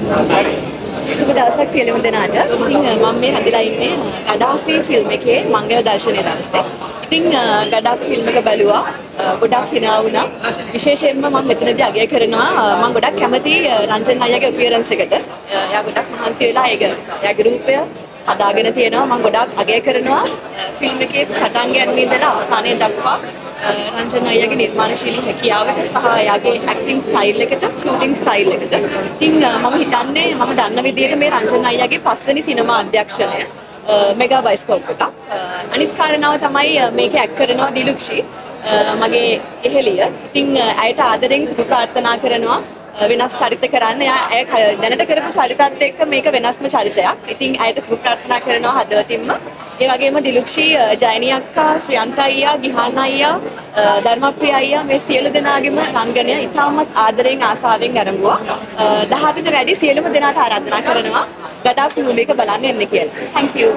සුබ දවසක් සියලුම දෙනාට. ඉතින් මම මේ හැදිලා ඉන්නේ ගඩාෆි ෆිල්ම් එකේ මංගල දර්ශනය දවසේ. ඉතින් ගඩාෆි ෆිල්ම් එක බැලුවා. ගොඩක් hina වුණා. විශේෂයෙන්ම මම මෙතනදී අගය කරනවා මම ගොඩක් කැමති රංජන් අයියාගේ අපියරන්ස් එකට. එයා ගොඩක් මහන්සි වෙලා එයාගේ රූපය හදාගෙන තියෙනවා. මම ගොඩක් අගය කරනවා ෆිල්ම් එකේ පටන් ගන්න ඉඳලා අවසානයේ දක්වා රංජන් අයියාගේ නිර්මාණශීලී හැකියාවට සහ එයාගේ ඇක්ටිං ස්ටයිල් එකට, ෂූටිං ස්ටයිල් එකට. ඉතින් මම හිතන්නේ මම දන්න විදිහට මේ රංජන් අයියාගේ 5 වෙනි සිනමා අධ්‍යක්ෂණය මෙගා බයිස්කෝප් එකක්. අනිත් කාරණාව තමයි මේකේ ඇක්ට් කරනවා දිලුක්ෂි මගේ එහෙලිය. ඉතින් ඇයට ආදරෙන් සුබ ප්‍රාර්ථනා කරනවා වෙනස් චරිත කරන්න. ඇය දැනට කරපු චරිතත් එක්ක මේක වෙනස්ම චරිතයක්. ඉතින් ඇයට සුබ ප්‍රාර්ථනා කරනවා හදවතින්ම. ඒ වගේම දිලුක්ෂි, ජයනී අක්කා, ශ්‍රියන්ත අයියා, ගිහාන් අයියා, ධර්මප්‍රිය අයියා මේ සියලු දෙනාගේම රංගනය ඉතාමත් ආදරෙන් ආසාවෙන් ආරම්භුවා. 18ට වැඩි සියලුම දෙනාට ආරාධනා කරනවා ගඩාෆි ෆිල්ම් එක බලන්න එන්න කියලා. Thank you.